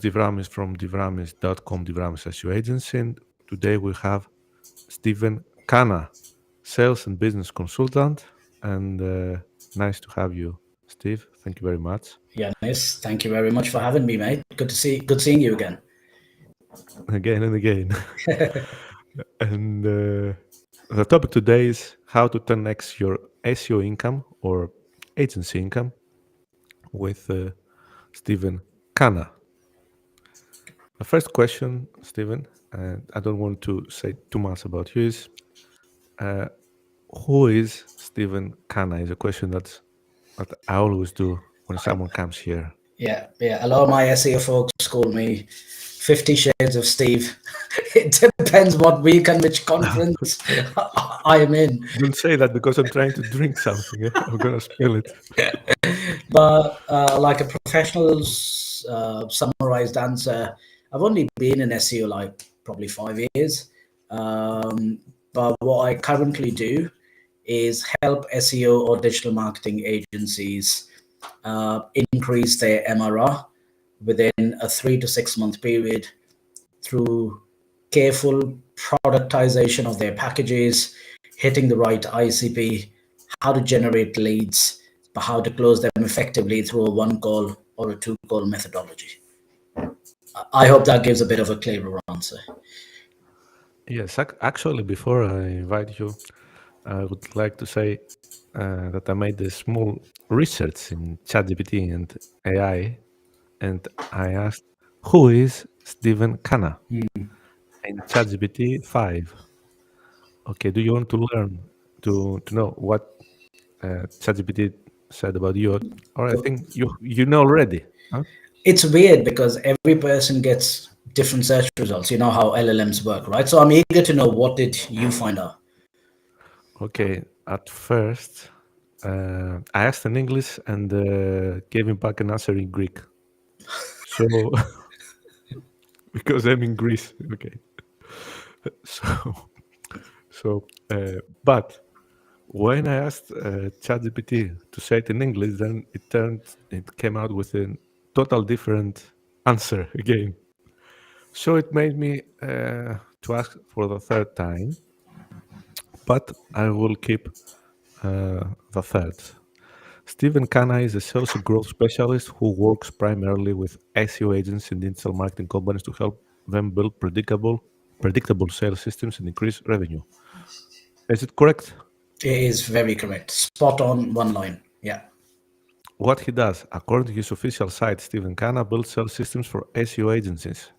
Divramis from divramis.com, Divramis SEO agency. And today we have Steven Khanna, sales and business consultant. And nice to have you, Steve. Thank you very much. Yeah, nice. Thank you very much for having me, mate. Good seeing you again. Again and again. And the topic today is how to 10x your SEO income or agency income with Steven Khanna. The first question, Steven, and I don't want to say too much about you, is who is Steven Khanna? Is a question that I always do when someone comes here. Yeah. A lot of my SEO folks call me 50 Shades of Steve. It depends what week and which conference I am in. Don't say that because I'm trying to drink something. I'm gonna spill it. But like a professional summarized answer, I've only been in SEO like probably 5 years. But what I currently do is help SEO or digital marketing agencies increase their MRR within a 3 to 6 month period through careful productization of their packages, hitting the right ICP, how to generate leads, but how to close them effectively through a 1 call or a 2 call methodology. I hope that gives a bit of a clearer answer. Yes, actually, before I invite you, I would like to say that I made a small research in ChatGPT and AI, and I asked, who is Steven Khanna? In ChatGPT 5. Okay, do you want to learn to know what ChatGPT said about you? Or I think you know already. Huh? It's weird because every person gets different search results. You know how LLMs work, right? So I'm eager to know, what did you find out? Okay, at first, I asked in English and gave him back an answer in Greek. So, because I'm in Greece, okay. But when I asked ChatGPT to say it in English, then it came out with a total different answer again. So it made me to ask for the third time, but I will keep the third. Steven Khanna is a sales and growth specialist who works primarily with SEO agents and digital marketing companies to help them build predictable sales systems and increase revenue. Is it correct? It is very correct. Spot on, one line. Yeah. What he does, according to his official site, Steven Khanna builds sales systems for SEO agencies,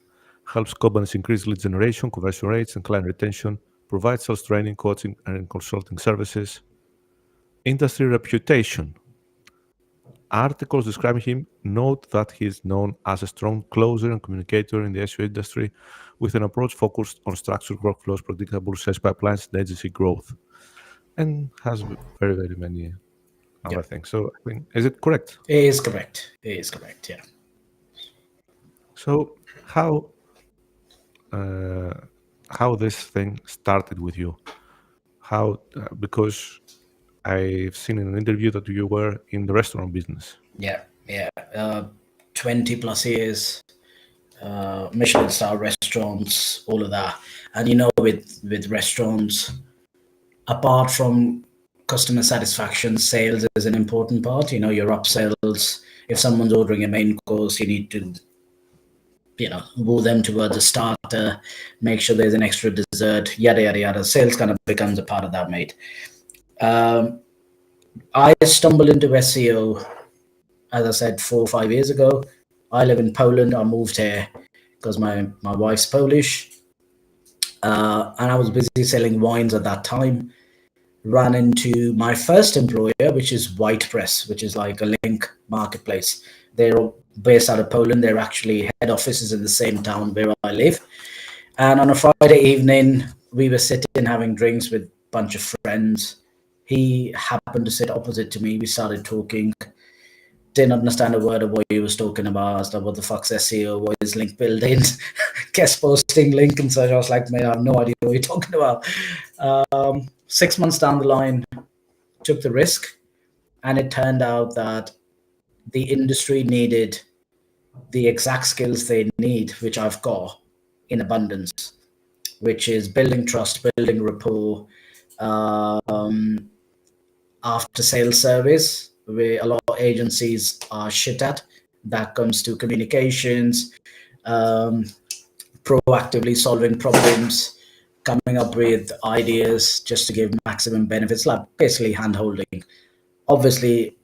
helps companies increase lead generation, conversion rates, and client retention, provides sales training, coaching, and consulting services. Industry reputation. Articles describing him note that he is known as a strong closer and communicator in the SEO industry with an approach focused on structured workflows, predictable sales pipelines, and agency growth, and has very, very many other things. So, I think, is it correct? It is correct. It is correct, yeah. So, how this thing started with you? How because I've seen in an interview that you were in the restaurant business. Yeah. 20 plus years, Michelin-star restaurants, all of that. And with restaurants, apart from customer satisfaction, sales is an important part. Your upsells. If someone's ordering a main course, you need to woo them towards a starter, make sure there's an extra dessert, yada yada yada. Sales kind of becomes a part of that, mate. I stumbled into SEO, as I said, 4 or 5 years ago. I live in Poland. I moved here because my wife's Polish, and I was busy selling wines at that time. Ran into my first employer, which is WhitePress, which is like a link marketplace. They're based out of Poland. They're actually head offices in the same town where I live. And on a Friday evening, we were sitting having drinks with a bunch of friends. He happened to sit opposite to me. We started talking. Didn't understand a word of what he was talking about. I was like, what the fuck's SEO? What is link building? Guest posting, link and such. I was like, man, I have no idea what you're talking about. 6 months down the line, took the risk, and it turned out that the industry needed the exact skills they need, which I've got in abundance, which is building trust, building rapport, um, after sales service, where a lot of agencies are shit at. That comes to communications, um, proactively solving problems, coming up with ideas just to give maximum benefits, like basically hand holding. Obviously,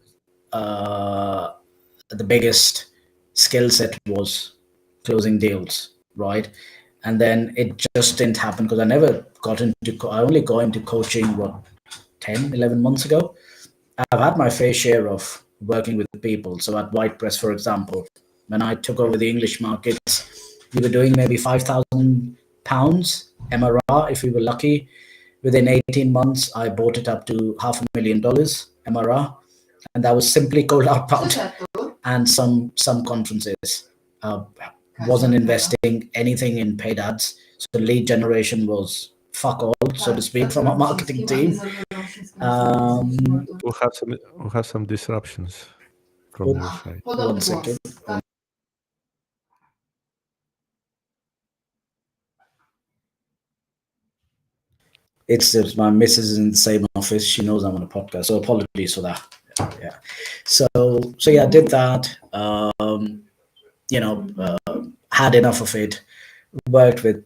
uh, the biggest skill set was closing deals, right? And then it just didn't happen because I never got into, I only got into coaching, what, 10, 11 months ago. I've had my fair share of working with people. So at WhitePress, for example, when I took over the English markets, we were doing maybe £5,000 MRR if we were lucky. Within 18 months, I bought it up to $500,000 MRR, and that was simply cold outbound and some conferences. Uh, wasn't investing anything in paid ads, so lead generation was fuck all, so to speak, from our marketing team. Um, We have some disruptions from your side. One second. It's just my missus is in the same office. She knows I'm on a podcast, so apologies for that. Yeah. So yeah, I did that. You know, had enough of it. Worked with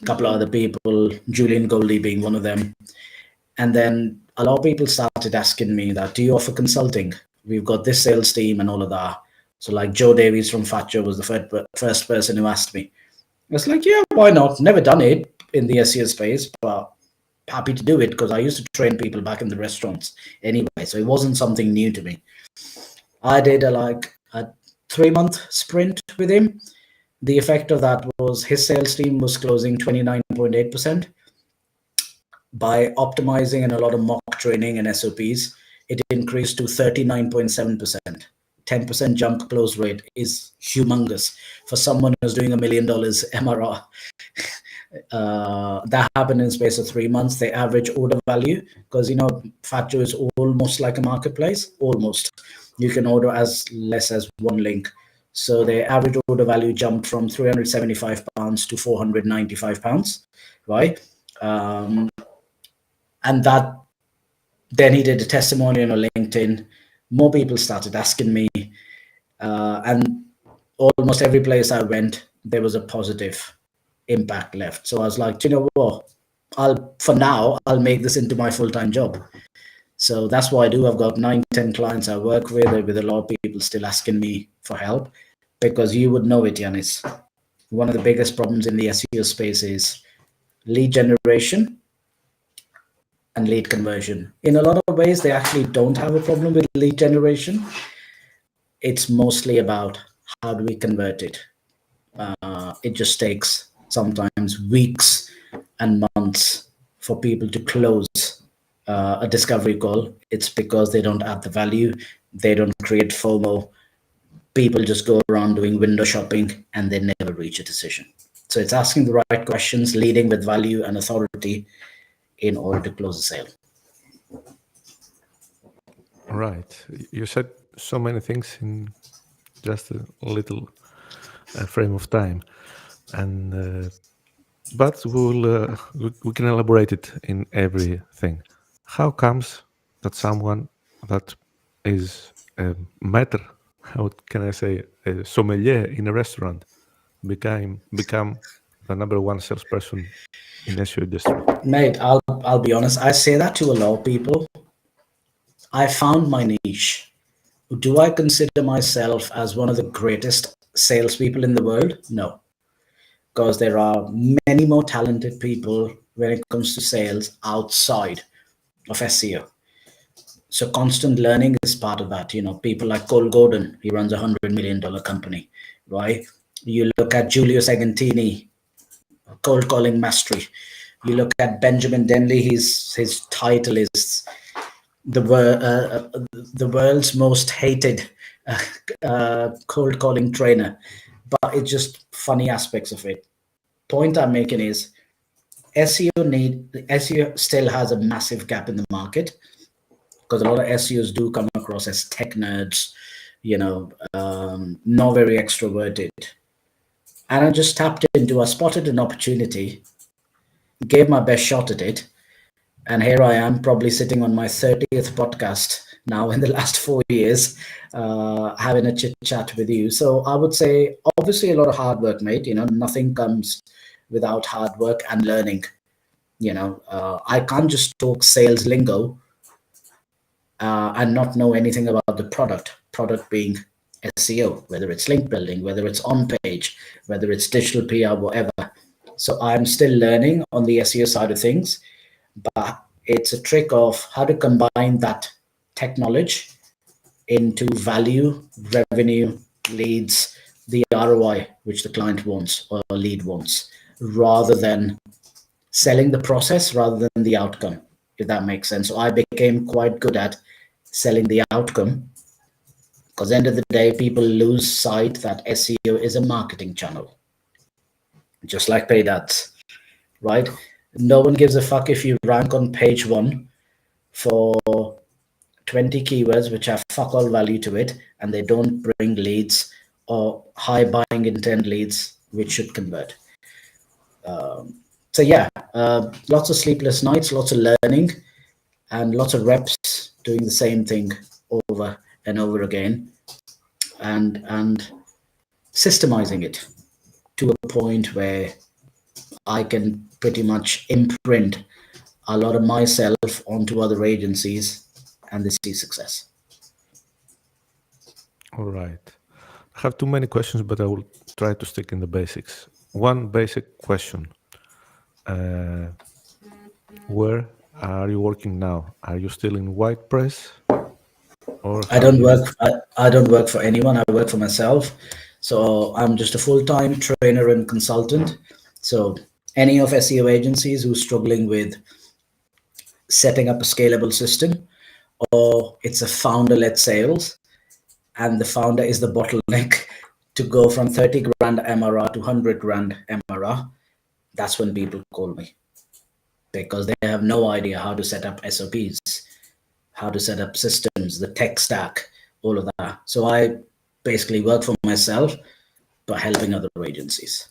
a couple of other people, Julian Goldie being one of them. And then a lot of people started asking me that, do you offer consulting? We've got this sales team and all of that. So like Joe Davies from Fatcher was the first person who asked me. It's like, yeah, why not? Never done it in the SEO space, but happy to do it because I used to train people back in the restaurants anyway. So it wasn't something new to me. I did a 3-month sprint with him. The effect of that was his sales team was closing 29.8%. By optimizing and a lot of mock training and SOPs, it increased to 39.7%. 10% jump close rate is humongous for someone who's doing $1 million MRR. That happened in space of 3 months. The average order value, because Fatjo is almost like a marketplace, almost. You can order as less as one link. So the average order value jumped from £375 to £495, right? And that, then he did a testimonial on LinkedIn. More people started asking me, and almost every place I went, there was a positive impact left. So I was like, you know what? I'll make this into my full-time job. So that's what I do. I've got 9, 10 clients I work with a lot of people still asking me for help, because you would know it, Yanis. One of the biggest problems in the SEO space is lead generation and lead conversion. In a lot of ways, they actually don't have a problem with lead generation. It's mostly about how do we convert it. It just takes sometimes weeks and months for people to close a discovery call. It's because they don't add the value, they don't create FOMO. People just go around doing window shopping and they never reach a decision. So it's asking the right questions, leading with value and authority in order to close the sale. Right. You said so many things in just a little frame of time, and but we can elaborate it in everything. How comes that someone that is a maître, how can I say, a sommelier in a restaurant, become the number one salesperson in SEO industry? Mate, I'll be honest. I say that to a lot of people. I found my niche. Do I consider myself as one of the greatest salespeople in the world? No, because there are many more talented people when it comes to sales outside of SEO. So constant learning is part of that. People like Cole Gordon, he runs $100 million company, right? You look at Julius Agantini, cold calling mastery. You look at Benjamin Denley, his title is the world's most hated cold calling trainer. But it's just funny aspects of it. Point I'm making is SEO still has a massive gap in the market, because a lot of SEOs do come across as tech nerds, not very extroverted. And I just tapped into, I spotted an opportunity, gave my best shot at it. And here I am, probably sitting on my 30th podcast now in the last 4 years, having a chit chat with you. So I would say, obviously, a lot of hard work, mate. Nothing comes without hard work and learning. I can't just talk sales lingo and not know anything about the product being SEO, whether it's link building, whether it's on page, whether it's digital PR, whatever. So I'm still learning on the SEO side of things, but it's a trick of how to combine that tech knowledge into value, revenue, leads, the ROI which the client wants or lead wants, rather than selling the process rather than the outcome, if that makes sense. So I became quite good at selling the outcome, because end of the day, people lose sight that SEO is a marketing channel, just like paid ads, right? No one gives a fuck if you rank on page one for 20 keywords which have fuck all value to it, and they don't bring leads or high buying intent leads which should convert. So yeah, lots of sleepless nights, lots of learning, and lots of reps doing the same thing over and over again, and systemizing it to a point where I can pretty much imprint a lot of myself onto other agencies, and they see success. All right. I have too many questions, but I will try to stick in the basics. One basic question. Where are you working now? Are you still in WhitePress, or I have don't you? work. I don't work for anyone. I work for myself. So I'm just a full-time trainer and consultant. So any of SEO agencies who's struggling with setting up a scalable system, or it's a founder-led sales, and the founder is the bottleneck to go from 30 grand MRR to 100 grand MRR, that's when people call me, because they have no idea how to set up SOPs, how to set up systems, the tech stack, all of that. So I basically work for myself, but helping other agencies.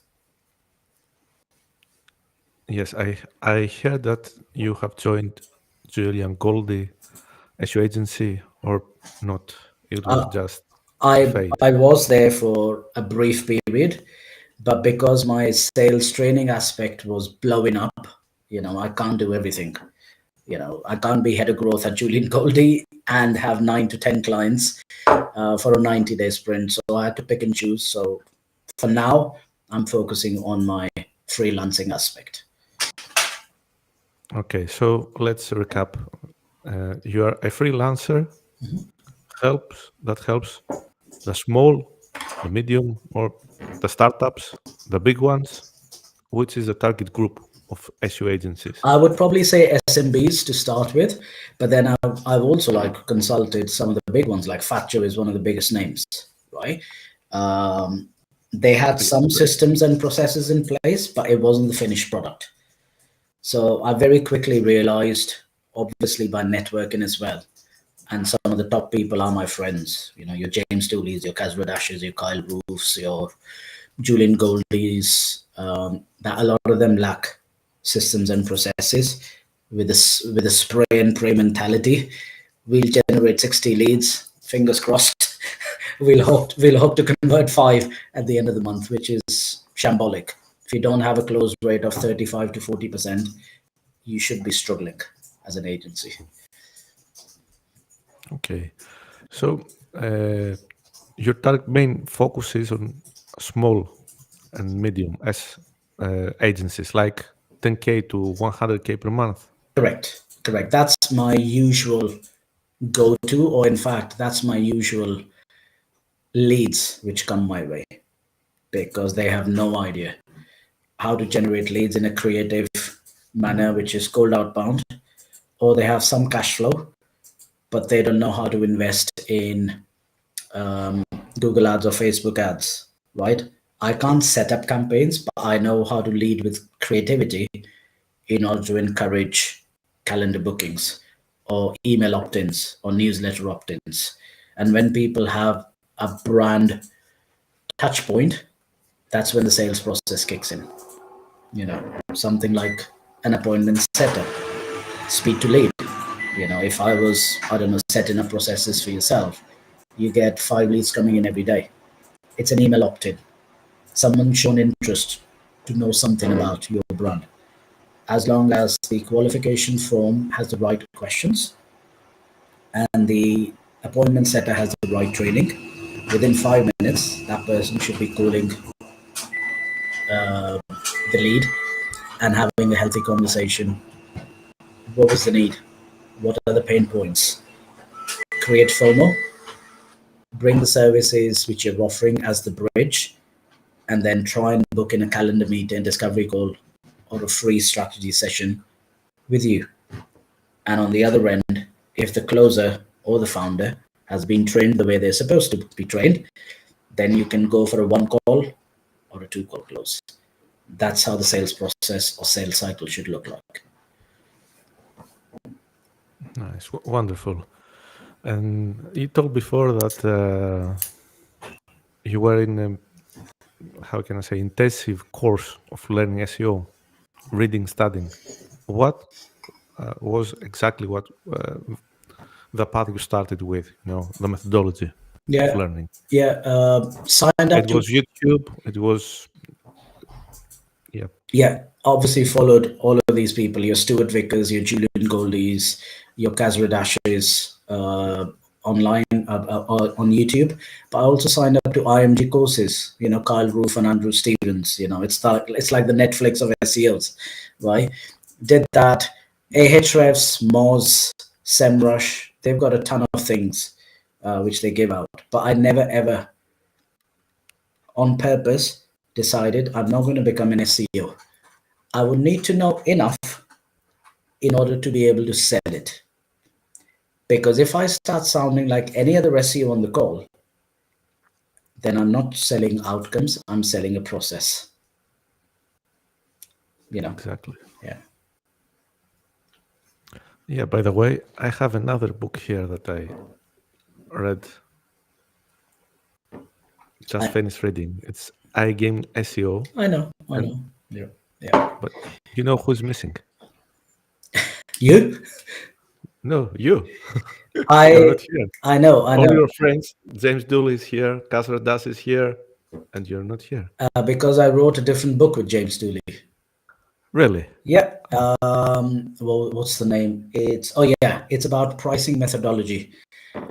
Yes, I heard that you have joined Julian Goldie SEO agency, or not. It was Uh, just I fate. I was there for a brief period, but because my sales training aspect was blowing up, I can't do everything. I can't be head of growth at Julian Goldie and have 9 to 10 clients for a 90-day sprint. So I had to pick and choose. So for now, I'm focusing on my freelancing aspect. Okay, so let's recap. You are a freelancer. Helps the small, the medium, or the startups, the big ones. Which is the target group of SEO agencies? I would probably say SMBs to start with, but then I've also like consulted some of the big ones, like Factor is one of the biggest names, right? Um, they had Okay, some systems and processes in place, but it wasn't the finished product. So I very quickly realized, obviously by networking as well, and some of the top people are my friends. Your James Dooleys, your Kaz Dashes, your Kyle Roofs, your Julian Goldies. That a lot of them lack systems and processes. With a spray and pray mentality, we'll generate 60 leads. Fingers crossed. We'll hope to convert 5 at the end of the month, which is shambolic. If you don't have a close rate of 35 to 40%, you should be struggling as an agency. okay. So your target main focus is on small and medium as agencies, like 10K to 100K per month. Correct. That's my usual go-to, or in fact, that's my usual leads which come my way, because they have no idea how to generate leads in a creative manner, which is cold outbound, or they have some cash flow, but they don't know how to invest in um, Google ads or Facebook ads, right? I can't set up campaigns, but I know how to lead with creativity in order to encourage calendar bookings or email opt ins or newsletter opt ins. And when people have a brand touch point, that's when the sales process kicks in. Something like an appointment setup, speed to lead. If I was, I don't know, setting up processes for yourself, you get 5 leads coming in every day. It's an email opt-in. Someone shown interest to know something about your brand. As long as the qualification form has the right questions and the appointment setter has the right training, within 5 minutes, that person should be calling the lead and having a healthy conversation. What was the need? What are the pain points? Create FOMO, bring the services which you're offering as the bridge, and then try and book in a calendar meeting, discovery call, or a free strategy session with you. And on the other end, if the closer or the founder has been trained the way they're supposed to be trained, then you can go for a one call or a two call close. That's how the sales process or sales cycle should look like. Nice, wonderful. And you told before that you were in a, how can I say, intensive course of learning SEO, reading, studying. What was exactly what the path you started with? The methodology of Yeah, learning. yeah. Signed up It to. was YouTube. It was yeah. Yeah, obviously followed all of these people, your Stuart Vickers, your Julian Goldies, your Kazra Dashes, online on YouTube. But I also signed up to IMG courses, Kyle Roof and Andrew Stevens. It's like the Netflix of SEOs, right? Did that. Ahrefs, Moz, SEMrush, they've got a ton of things which they give out. But I never ever on purpose decided I'm not going to become an SEO. I would need to know enough in order to be able to sell it. Because if I start sounding like any other SEO on the call, then I'm not selling outcomes, I'm selling a process. Exactly. Yeah. Yeah, by the way, I have another book here that I read, just I, finished reading. It's iGame SEO. I know. And Yeah. Yeah. but you know who's missing? You? No, you. You're I not here. I know, I All know. your friends, James Dooley is here, Kasra Das is here, and you're not here. Because I wrote a different book with James Dooley. Really? Yeah. Well, what's the name? It's about pricing methodology.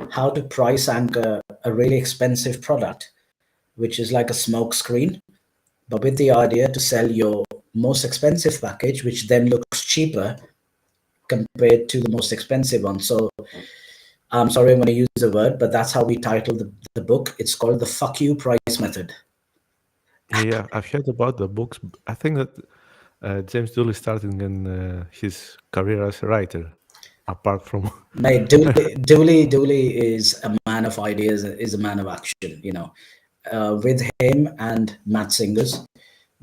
How to price anchor a really expensive product, which is like a smoke screen, but with the idea to sell your most expensive package, which then looks cheaper compared to the most expensive one. So I'm sorry I'm going to use the word, but that's how we titled the book. It's called the fuck you price method. Yeah, I've heard about the books. I think that James Dooley started in his career as a writer, apart from. Mate, Dooley is a man of ideas, is a man of action, with him and Matt Singers,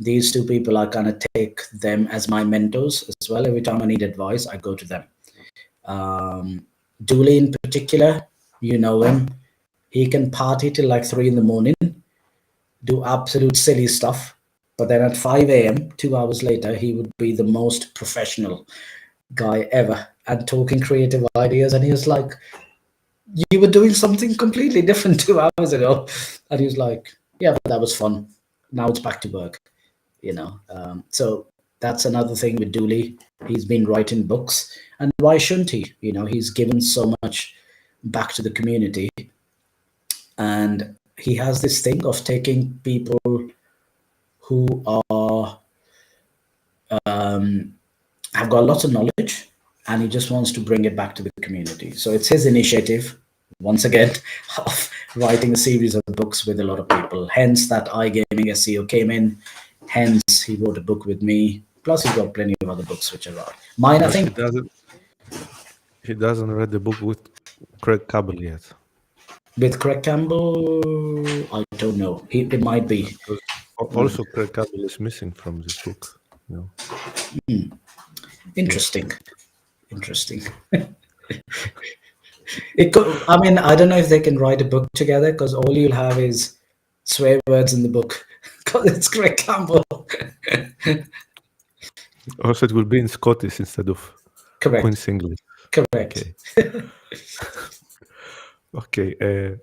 these two people, I kind of take them as my mentors as well. Every time I need advice, I go to them. Dooley in particular, you know him. He can party till like 3 in the morning, do absolute silly stuff. But then at 5 a.m., 2 hours later, he would be the most professional guy ever and talking creative ideas. And he was like, you were doing something completely different 2 hours ago. And he was like, yeah, but that was fun. Now it's back to work. So that's another thing with Dooley. He's been writing books, and why shouldn't he? He's given so much back to the community, and he has this thing of taking people who are have got lots of knowledge, and he just wants to bring it back to the community. So it's his initiative, once again, of writing a series of books with a lot of people. Hence that iGaming SEO came in. Hence he wrote a book with me. Plus he's got plenty of other books which are out. Mine, I But he think, doesn't. He doesn't read the book with Craig Cabell yet, with Craig Campbell, I don't know. It might be. because also Craig Cabell is missing from this book. Yeah. Interesting. Interesting. It could, I mean, I don't know if they can write a book together because all you'll have is swear words in the book because it's Greg Campbell. Also, it will be in Scottish instead of Correct. Queen's English. Correct. Okay. Okay.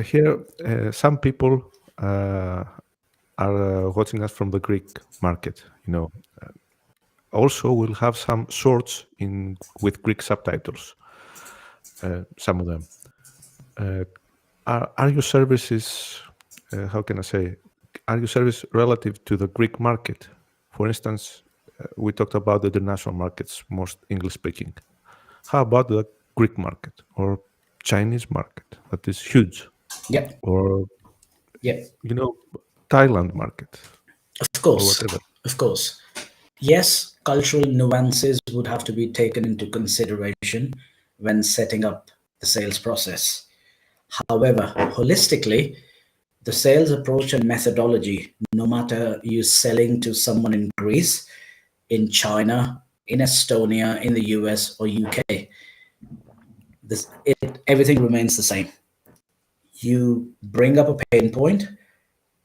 Here, some people are watching us from the Greek market. Also, we'll have some shorts with Greek subtitles. Some of them. Are your services? How can I say? Are your services relative to the Greek market? For instance, we talked about the international markets, most English speaking. How about the Greek market or Chinese market that is huge? Yep. Or Yep. Thailand market Of or course. whatever. Of course. Yes, cultural nuances would have to be taken into consideration when setting up the sales process. However, holistically, the sales approach and methodology, no matter you selling to someone in Greece, in China, in Estonia, in the US or UK, everything remains the same. You bring up a pain point,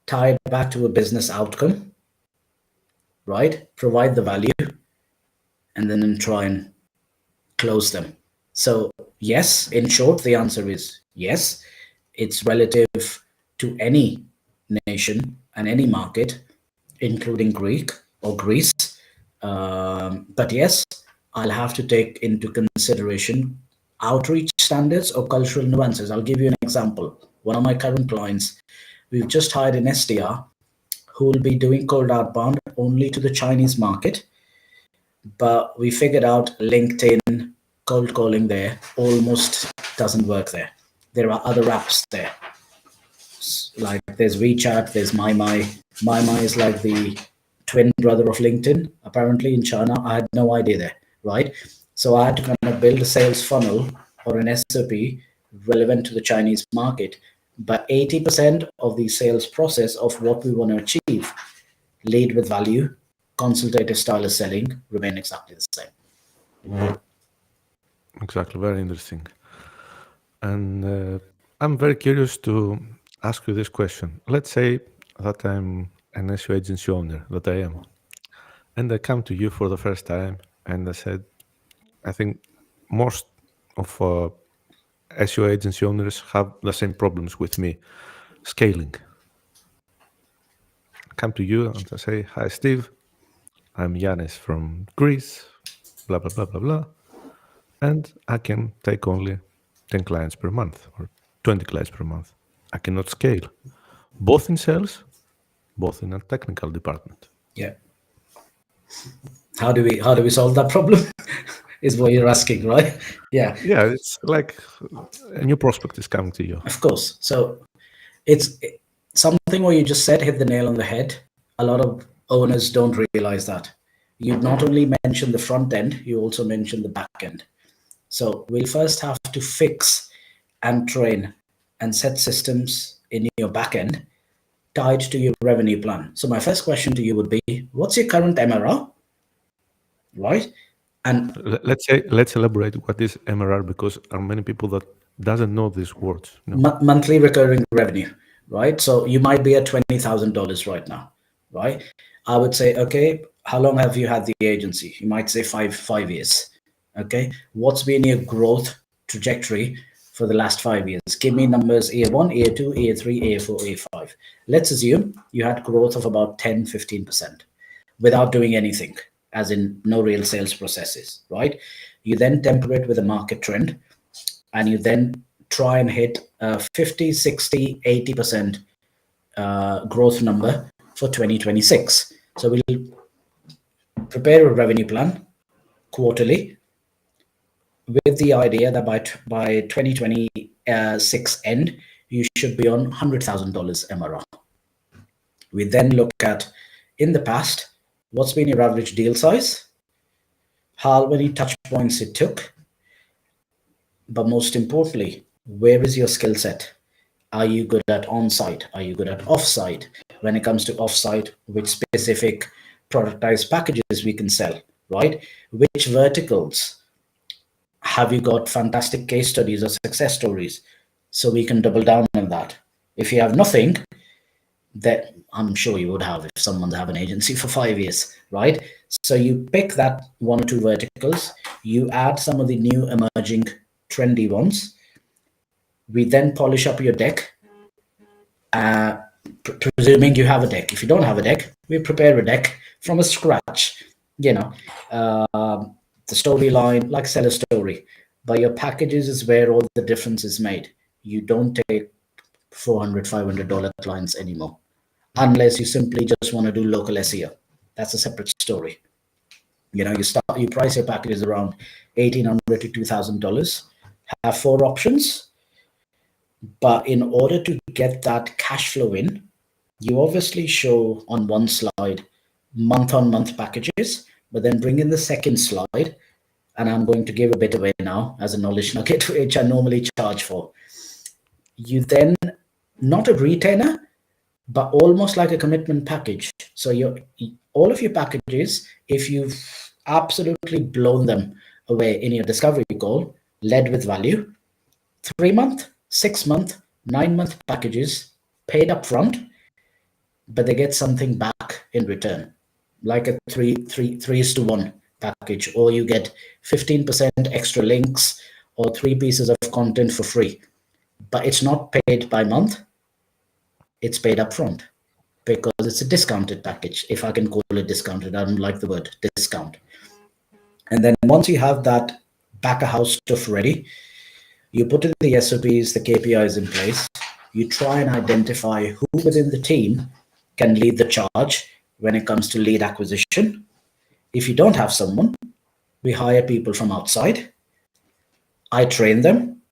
tie it back to a business outcome, right? Provide the value, and then try and close them. So, yes, in short, the answer is yes. It's relative to any nation and any market, including Greek or Greece. But yes, I'll have to take into consideration outreach standards or cultural nuances. I'll give you an example. One of my current clients, we've just hired an SDR who will be doing cold outbound only to the Chinese market. But we figured out LinkedIn cold calling there almost doesn't work there. There are other apps there. Like there's WeChat, there's MyMai. MyMai is like the twin brother of LinkedIn, apparently in China. I had no idea there, right? So I had to kind of build a sales funnel or an SOP relevant to the Chinese market. But 80% of the sales process of what we want to achieve, lead with value, consultative style of selling, remain exactly the same. Exactly, very interesting. And I'm very curious to ask you this question. Let's say that I'm an SEO agency owner, that I am, and I come to you for the first time, and I said, I think most of SEO agency owners have the same problems with me, scaling. I come to you and I say, hi, Steve, I'm Yanis from Greece, blah, blah, blah, blah, blah, and I can take only 10 clients per month or 20 clients per month. I cannot scale, both in sales, both in a technical department. Yeah. How do we solve that problem? Is what you're asking, right? Yeah. Yeah, it's like a new prospect is coming to you. Of course. So it's something where you just said hit the nail on the head. A lot of owners don't realize that. You not only mention the front end, you also mention the back end. So we'll first have to fix and train and set systems in your back end tied to your revenue plan. So my first question to you would be, what's your current MRR? Right? And Let's elaborate what is MRR, because there are many people that doesn't know these words. monthly recurring revenue, right? So you might be at $20,000 right now, right? I would say, okay, how long have you had the agency? You might say five years. Okay, what's been your growth trajectory for the last 5 years? Give me numbers: year one, year two, year three, year four, year five. Let's assume you had growth of about 10-15% without doing anything, as in no real sales processes, right? You then temper it with a market trend, and you then try and hit a 50, 60, 80% growth number for 2026. So we'll prepare a revenue plan quarterly with the idea that by 2026 end, you should be on $100,000 MRR. We then look at, in the past, what's been your average deal size, how many touch points it took, but most importantly, where is your skill set? Are you good at on-site? Are you good at off-site? When it comes to off-site, which specific productized packages we can sell, right? Which verticals? Have you got fantastic case studies or success stories? So we can double down on that. If you have nothing, that I'm sure you would have if someone's have an agency for 5 years, right? So you pick that one or two verticals, you add some of the new emerging trendy ones. We then polish up your deck, presuming you have a deck. If you don't have a deck, we prepare a deck from a scratch. You know, the storyline, like sell a story. But your packages is where all the difference is made. You don't take $400, $500 clients anymore, unless you simply just want to do local SEO. That's a separate story. You price your packages around $1,800 to $2,000. Have four options, but in order to get that cash flow in, you obviously show on one slide month-on-month packages, but then bring in the second slide, and I'm going to give a bit away now as a knowledge nugget, which I normally charge for. You then, not a retainer, but almost like a commitment package. So all of your packages, if you've absolutely blown them away in your discovery call, led with value, 3-month, 6-month, 9-month packages paid up front, but they get something back in return, like a 3:1 package, or you get 15% extra links or 3 pieces of content for free. But it's not paid by month, it's paid up front because it's a discounted package. If I can call it discounted, I don't like the word discount. And then once you have that back of house stuff ready, you put in the SOPs, the KPIs in place, you try and identify who within the team can lead the charge when it comes to lead acquisition. If you don't have someone, we hire people from outside. I train them,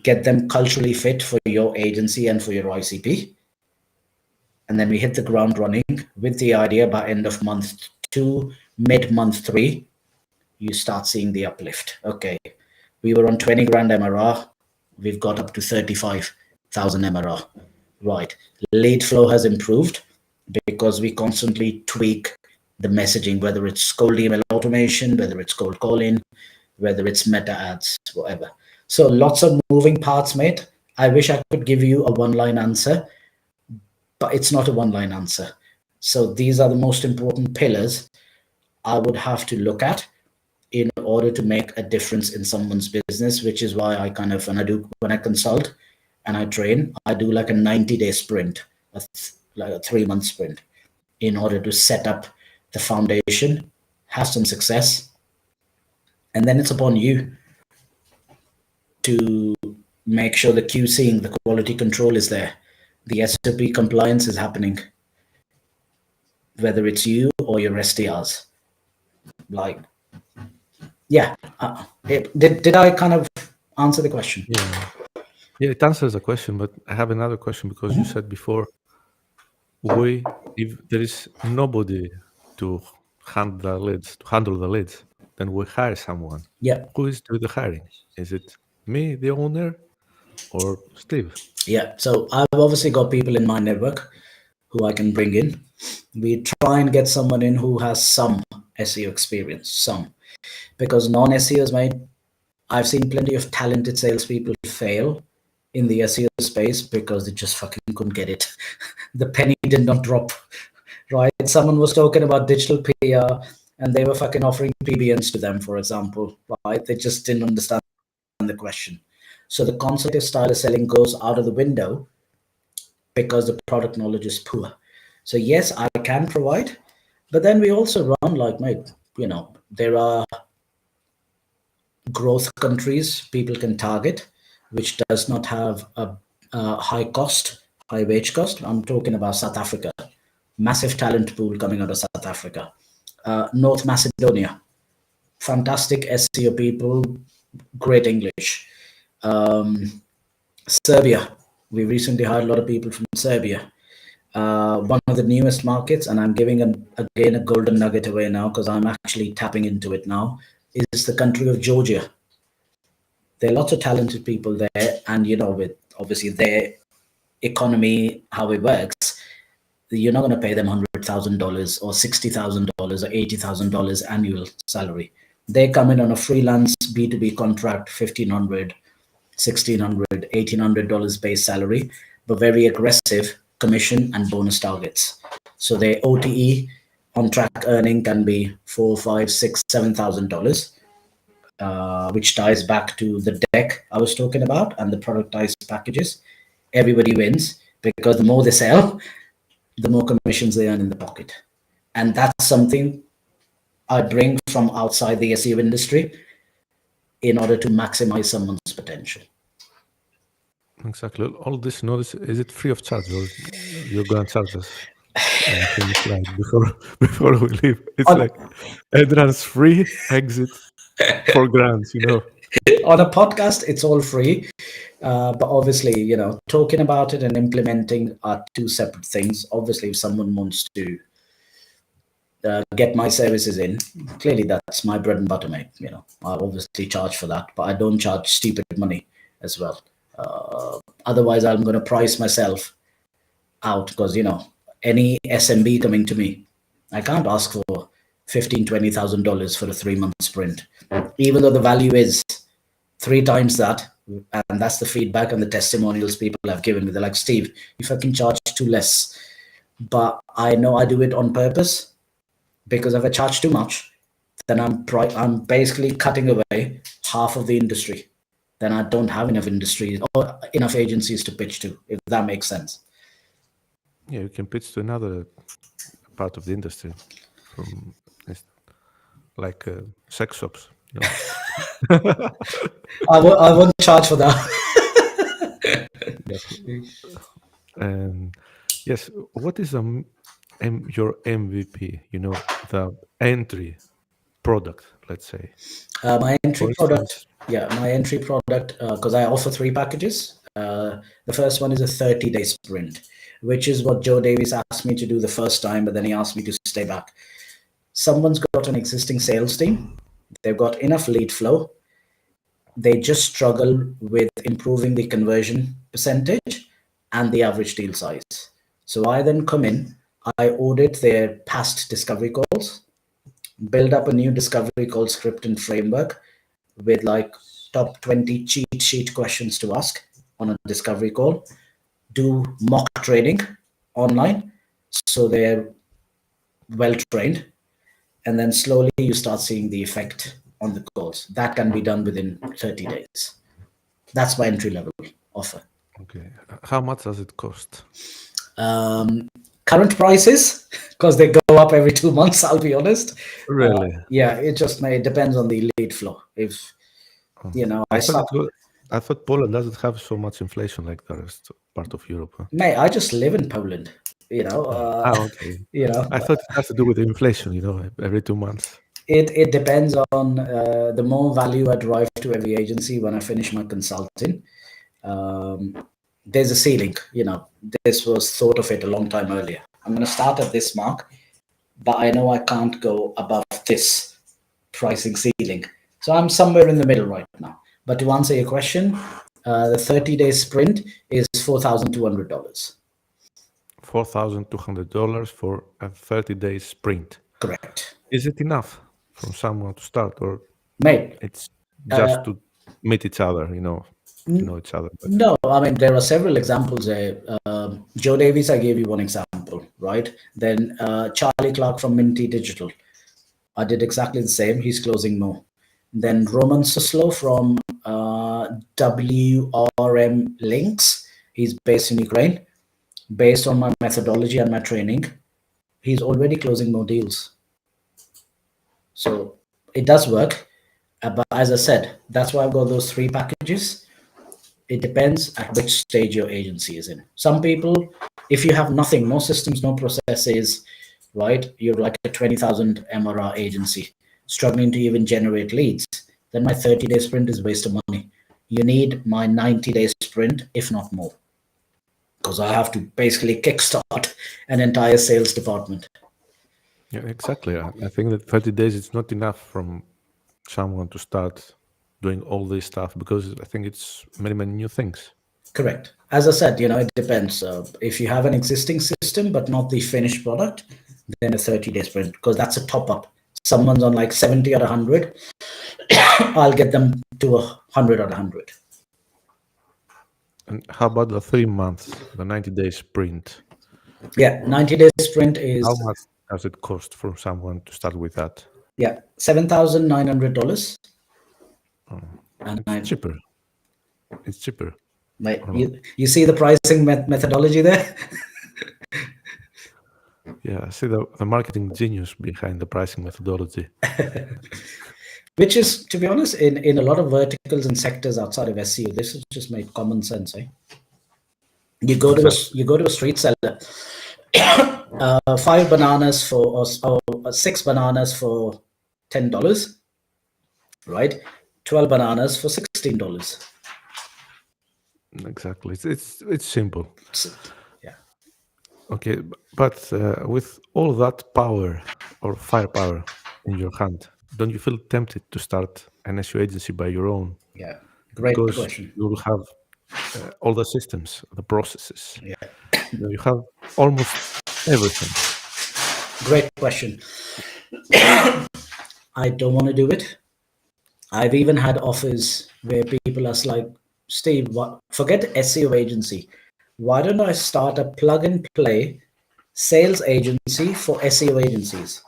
get them culturally fit for your agency and for your ICP. And then we hit the ground running with the idea by end of month 2, mid-month 3, you start seeing the uplift. Okay, we were on 20 grand MRR, we've got up to 35,000 MRR. Right, lead flow has improved because we constantly tweak the messaging, whether it's cold email automation, whether it's cold calling, whether it's meta ads, whatever. So lots of moving parts, mate. I wish I could give you a one-line answer, but it's not a one-line answer. So these are the most important pillars I would have to look at in order to make a difference in someone's business, which is why I kind of, when I consult and I train, I do like a 90-day sprint, like a 3-month sprint, in order to set up the foundation, have some success, and then it's upon you to make sure the QCing, the quality control is there, the SOP compliance is happening, whether it's you or your SDRs. Like, yeah, did I kind of answer the question? Yeah, it answers the question, but I have another question because you said before, if there is nobody to handle the leads, then we hire someone. Yeah. Who is doing the hiring? Is it me, the owner, or Steve? Yeah. So I've obviously got people in my network who I can bring in. We try and get someone in who has some SEO experience, because non-SEOs, mate, I've seen plenty of talented salespeople fail in the SEO space because they just fucking couldn't get it. The penny did not drop, right? Someone was talking about digital PR and they were fucking offering PBNs to them, for example, right? They just didn't understand the question. So the consultative style of selling goes out of the window because the product knowledge is poor. So yes, I can provide, but then we also run like, mate, there are growth countries people can target, which does not have a high wage cost. I'm talking about South Africa, massive talent pool coming out of South Africa. North Macedonia, fantastic SEO people, great English. Serbia, we recently hired a lot of people from Serbia. One of the newest markets, and I'm giving again a golden nugget away now because I'm actually tapping into it now, is the country of Georgia. There are lots of talented people there, and with obviously their economy, how it works, you're not going to pay them $100,000 or $60,000 or $80,000 annual salary. They come in on a freelance B2B contract, 1,500, 1,600, $1,800 base salary, but very aggressive commission and bonus targets. So their OTE on track earning can be four, five, six, $7,000, which ties back to the deck I was talking about and the productized packages. Everybody wins because the more they sell, the more commissions they earn in the pocket. And that's something I bring from outside the SEO industry in order to maximize someone's potential. Exactly. All this notice, is it free of charge or you're going to charge us anything like before we leave? It's On, like entrance free, exit $4,000. on a podcast, it's all free. But obviously, talking about it and implementing are two separate things. Obviously, if someone wants to get my services in, clearly that's my bread and butter, mate. I obviously charge for that, but I don't charge stupid money as well. Otherwise, I'm going to price myself out because any SMB coming to me, I can't ask for $15,000-$20,000 for a 3-month sprint, even though the value is 3 times that. And that's the feedback and the testimonials people have given me. They're like, Steve, if I can charge too less, but I know I do it on purpose, because if I charge too much, then I'm basically cutting away half of the industry. Then I don't have enough industries or enough agencies to pitch to, if that makes sense. Yeah, you can pitch to another part of the industry, from like sex shops. I won't charge for that. And yes, what is your MVP? The entry product, let's say. My entry For product, instance, because I offer 3 packages. The first one is a 30-day sprint, which is what Joe Davies asked me to do the first time, but then he asked me to stay back. Someone's got an existing sales team. They've got enough lead flow. They just struggle with improving the conversion percentage and the average deal size. So I then come in, I audit their past discovery calls, build up a new discovery call script and framework with like top 20 cheat sheet questions to ask on a discovery call, do mock trading online so they're well trained, and then slowly you start seeing the effect on the calls. That can be done within 30 days. That's my entry level offer. Okay. How much does it cost? Current prices, because they go up every 2 months, I'll be honest. Really? It depends on the lead flow. If I thought Poland doesn't have so much inflation like the rest part of Europe. Huh? Mate, I just live in Poland. Okay. I thought it has to do with inflation. Every 2 months. It depends on the more value I drive to every agency when I finish my consulting. There's a ceiling. This was thought of it a long time earlier. I'm going to start at this mark, but I know I can't go above this pricing ceiling. So I'm somewhere in the middle right now. But to answer your question, the 30-day sprint is $4,200. $4,200 for a 30-day sprint. Correct. Is it enough for someone to start, or Mate, it's just to meet each other, to know each other better? No, I mean, there are several examples there. Joe Davies, I gave you one example, right? Then Charlie Clark from Minty Digital. I did exactly the same. He's closing more. Then Roman Suslow from WRM Links. He's based in Ukraine. Based on my methodology and my training, he's already closing more deals. So it does work. But as I said, that's why I've got those 3 packages. It depends at which stage your agency is in. Some people, if you have nothing, no systems, no processes, right? You're like a 20,000 MRR agency, struggling to even generate leads. Then my 30-day sprint is a waste of money. You need my 90-day sprint, if not more, because I have to basically kickstart an entire sales department. Yeah, exactly. I think that 30 days is not enough from someone to start doing all this stuff, because I think it's many new things. Correct. As I said, it depends. If you have an existing system but not the finished product, then a 30-day sprint, because that's a top up. someone's on like 70 or 100, I'll get them to 100 or 100. And how about the 3 months, the 90-day sprint? Yeah, 90-day sprint is, How much does it cost for someone to start with that? yeah, $7,900. Oh, And it's cheaper. It's cheaper. you see the pricing methodology there? Yeah, I see the marketing genius behind the pricing methodology. Which is, to be honest, in a lot of verticals and sectors outside of SEO, this has just made common sense. Eh? You go to a street seller, 5 bananas for or 6 bananas for $10, right? 12 bananas for $16. Exactly. It's simple. Yeah. Okay, but with all that power or firepower in your hand, don't you feel tempted to start an SEO agency by your own? Yeah. Great Because question. you will have all the systems, the processes. Yeah. You have almost everything. Great question. I don't want to do it. I've even had offers where people are like, Steve, forget SEO agency. Why don't I start a plug and play sales agency for SEO agencies?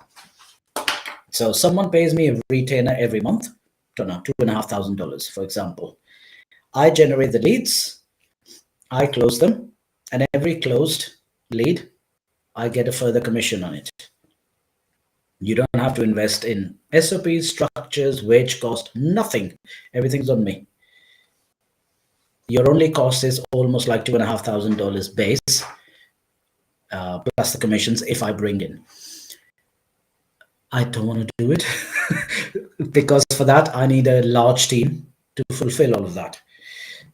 So someone pays me a retainer every month, don't know, $2,500, for example. I generate the leads, I close them, and every closed lead, I get a further commission on it. You don't have to invest in SOPs, structures, wage cost, nothing. Everything's on me. Your only cost is almost like $2,500 base, plus the commissions if I bring in. I don't want to do it because for that, I need a large team to fulfill all of that.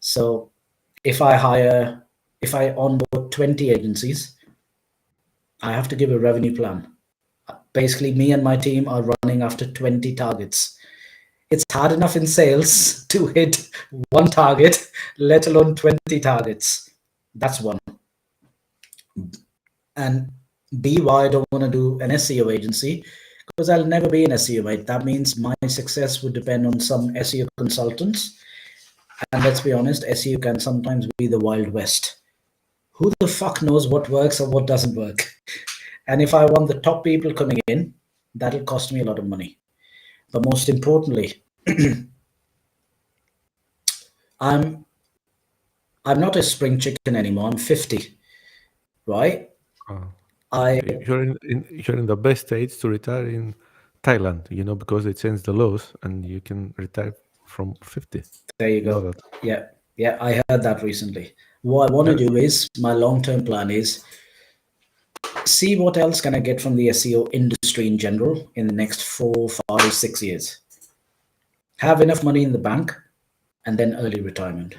So if I onboard 20 agencies, I have to give a revenue plan. Basically, me and my team are running after 20 targets. It's hard enough in sales to hit one target, let alone 20 targets. That's one. And B, why I don't want to do an SEO agency, because I'll never be an SEO, mate. That means my success would depend on some SEO consultants. And let's be honest, SEO can sometimes be the Wild West. Who the fuck knows what works or what doesn't work? And if I want the top people coming in, that'll cost me a lot of money. But most importantly, I'm not a spring chicken anymore. I'm 50, right? You're in the best age to retire in Thailand, because they changed the laws and you can retire from 50. There you Know go. that. Yeah, I heard that recently. What I want to do is, my long-term plan is see what else can I get from the SEO industry in general in the next 4, 5, 6 years. Have enough money in the bank, and then early retirement.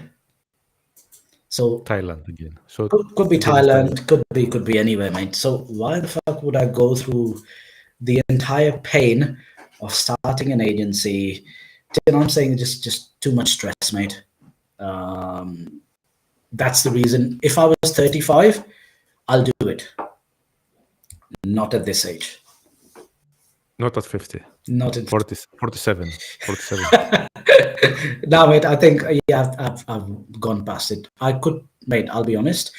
So Thailand again. So could be again, Thailand, could be anywhere, mate. So why the fuck would I go through the entire pain of starting an agency? You know what I'm saying? Just too much stress, mate. That's the reason. If I was 35, I'll do it. Not at this age. Not at 50. Not at 47. No, mate, I think, yeah, I've gone past it. Mate, I'll be honest.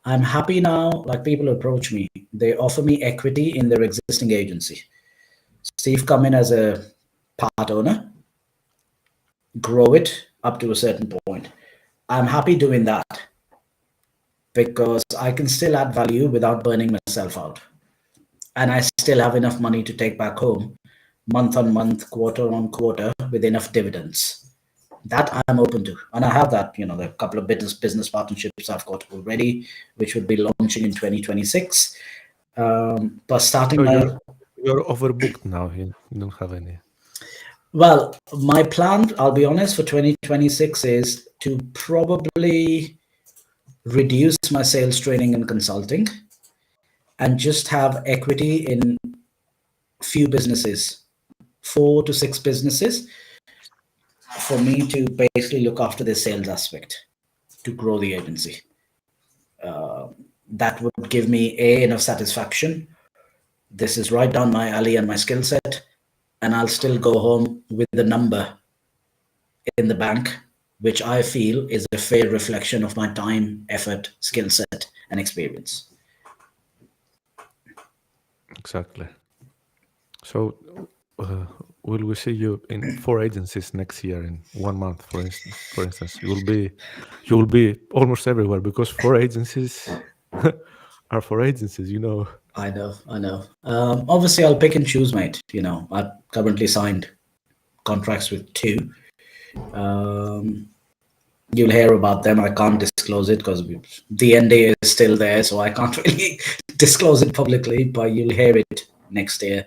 I'm happy now. Like, people approach me, they offer me equity in their existing agency. Steve, come in as a part owner, grow it up to a certain point. I'm happy doing that because I can still add value without burning myself out. And I still have enough money to take back home month on month, quarter on quarter, with enough dividends. That I'm open to. And I have that, there are a couple of business partnerships I've got already, which would be launching in 2026. But starting So you're overbooked now. You don't have any. Well, my plan, I'll be honest, for 2026 is to probably reduce my sales training and consulting and just have equity in few businesses, 4 to 6 businesses, for me to basically look after the sales aspect to grow the agency. That would give me enough satisfaction. This is right down my alley and my skill set. and I'll still go home with the number in the bank, which I feel is a fair reflection of my time, effort, skill set, and experience. Exactly. So, uh, will we see you in 4 agencies next year in 1 month, for instance? You will be almost everywhere because 4 agencies are 4 agencies. I know, I know. Obviously, I'll pick and choose, mate. I've currently signed contracts with two. Um, you'll hear about them. I can't disclose it because the NDA is still there, so I can't really disclose it publicly. But you'll hear it next year.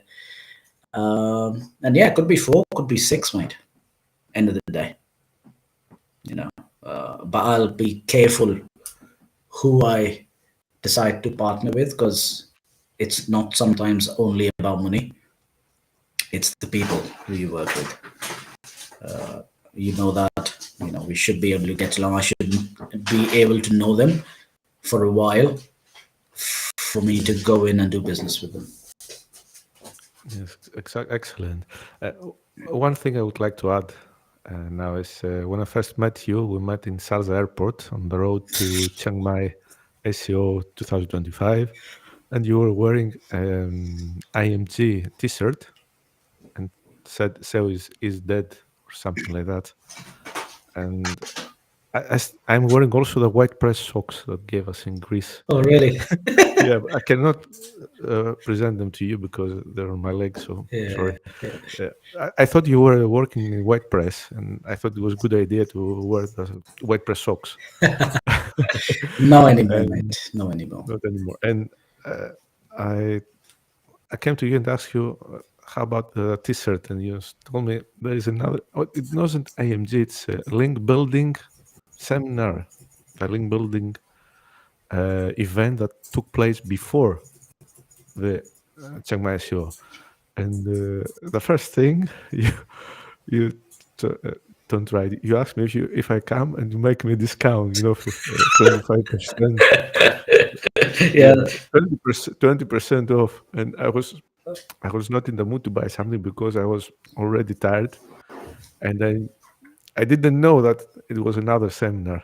And yeah, could be 4, could be 6, mate. End of the day, but I'll be careful who I decide to partner with, because it's not sometimes only about money. It's the people who you work with. That we should be able to get along. I should be able to know them for a while for me to go in and do business with them. Yes, excellent. One thing I would like to add now is when I first met you, we met in Sharjah Airport on the road to Chiang Mai SEO 2025, and you were wearing IMG T-shirt and said SEO is dead or something like that. And I'm wearing also the WhitePress socks that gave us in Greece. Oh, really? Yeah, I cannot present them to you because they're on my leg, so sorry. Yeah. I thought you were working in WhitePress, and I thought it was a good idea to wear the WhitePress socks. No anymore, And mate. No anymore. not anymore. And uh, I I came to you and asked you, how about the T-shirt? And you told me there is another. Oh, it wasn't IMG. It's a link building seminar, a link building event that took place before the Chiang Mai show. And the first thing you t- uh, don't write. You ask me if I come and you make me a discount. 25%. Yeah. 20% off. And I was not in the mood to buy something because I was already tired, and I didn't know that it was another seminar.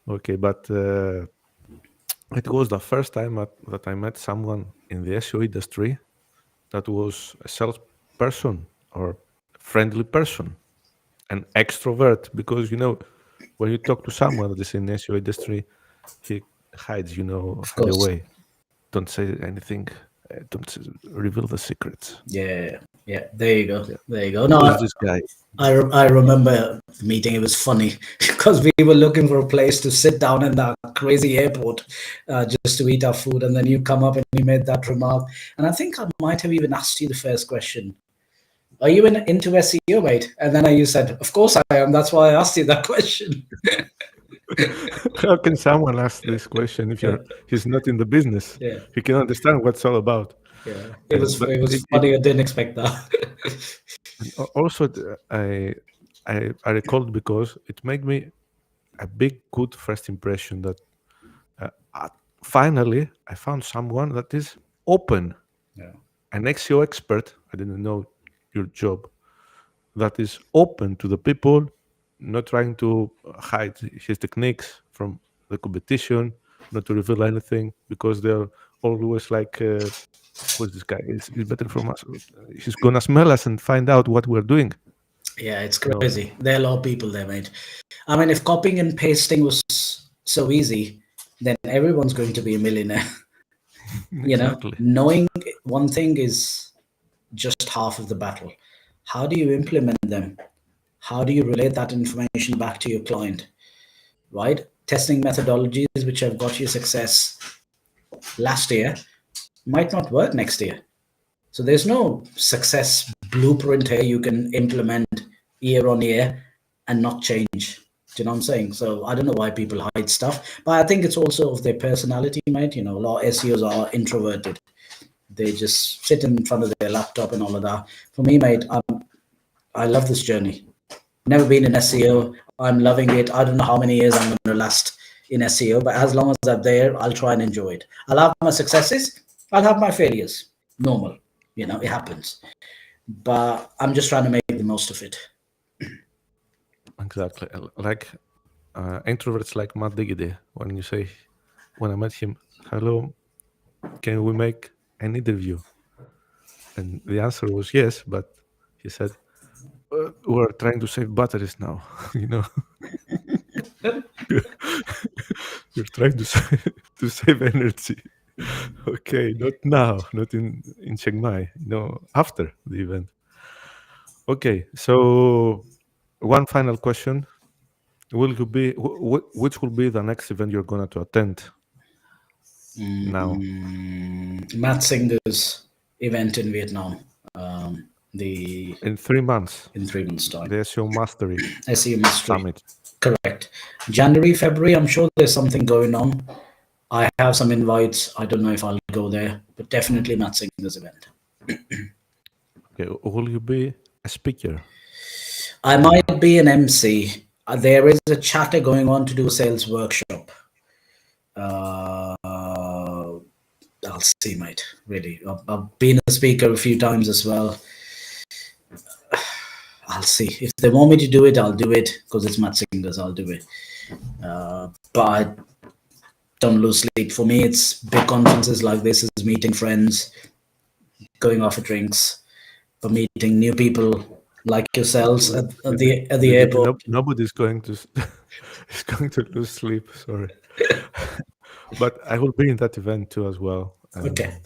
Okay, but it was the first time that I met someone in the SEO industry that was a salesperson or friendly person, an extrovert. Because when you talk to someone that is in the SEO industry, he hides, Of hide course. away. Don't say anything. Don't reveal the secrets. Yeah. There you go. Yeah. There you go. Who is No, this guy? I remember the meeting. It was funny because we were looking for a place to sit down in that crazy airport just to eat our food, and then you come up and you made that remark. And I think I might have even asked you the first question: "Are you into SEO, mate?" And then you said, "Of course I am. That's why I asked you that question." How can someone ask this question if he's not in the business? Yeah, He can understand what it's all about. yeah. It was But it was funny. I didn't expect that. and also I recalled because it made me a big good first impression that uh, finally I found someone that is open, Yeah, an SEO expert. I didn't know your job, that is open to the people, not trying to hide his techniques from the competition, not to reveal anything because they're always like, who's this guy? He's better from us. He's gonna smell us and find out what we're doing. yeah. It's You know crazy. There are a lot of people there, mate. I mean, if copying and pasting was so easy, then everyone's going to be a millionaire. exactly. Knowing one thing is just half of the battle. How do you implement them? How do you relate that information back to your client? Right? Testing methodologies which have got you success last year might not work next year. So there's no success blueprint here you can implement year on year and not change. Do you know what I'm saying? So I don't know why people hide stuff, but I think it's also of their personality, mate. A lot of SEOs are introverted. They just sit in front of their laptop and all of that. For me, mate, I love this journey. Never been in SEO. I'm loving it. I don't know how many years I'm going to last in SEO, but as long as I'm there, I'll try and enjoy it. I'll have my successes. I'll have my failures. Normal. It happens. but I'm just trying to make the most of it. Exactly. Like introverts like Matt Diggity. When I met him, hello, can we make an interview? And the answer was yes, but he said, we're trying to save batteries now. you know, we're trying to to save energy. Okay, not now, not in Chiang Mai. After the event. Okay, so one final question: Will you be which will be the next event you're going to attend now Matt Singer's event in Vietnam. The in 3 months? in 3 months' time. The SEO Mastery SEO Mystery. Summit. Correct. January, February, I'm sure there's something going on. I have some invites. I don't know if I'll go there, but definitely Matt Singer's event. Okay, will you be a speaker? I might be an MC. There is a chatter going on to do a sales workshop. I'll see, mate. Really, I've been a speaker a few times as well. I'll see. If they want me to do it, I'll do it because it's Matt Singer's. I'll do it. But I don't lose sleep. For me, it's big conferences like this is meeting friends, going off for drinks, for meeting new people like yourselves at the airport. Nobody's going to is going to lose sleep. Sorry, but I will be in that event too as well. And Okay.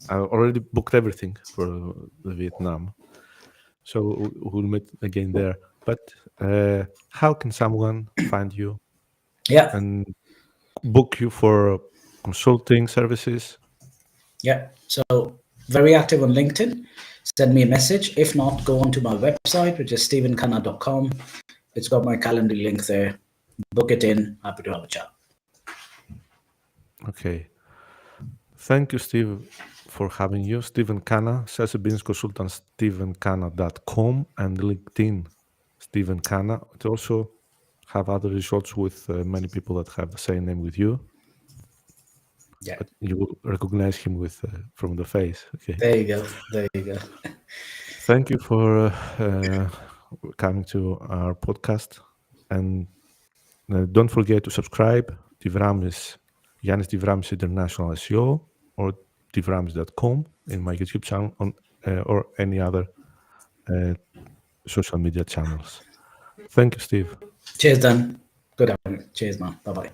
I already booked everything for the Vietnam, so we'll meet again there. But how can someone find you Yeah. and book you for consulting services? Yeah. So very active on LinkedIn. Send me a message. If not, go onto my website, which is stevenkhanna.com. It's got my calendar link there. Book it in. Happy to have a chat. Okay. Thank you, Steve, for having you. Steven Khanna, Sales and Business Consultant, stevenkhanna.com, and LinkedIn, Steven Khanna. It also have other results with many people that have the same name with you. Yeah. But you will recognize him with from the face. Okay. There you go. There you go. Thank you for coming to our podcast, and don't forget to subscribe. Divramis, Yanis Divramis International SEO, or divramis.com in my YouTube channel or any other social media channels. Thank you, Steve. Cheers, Dan. Good afternoon. Cheers, man. Bye bye.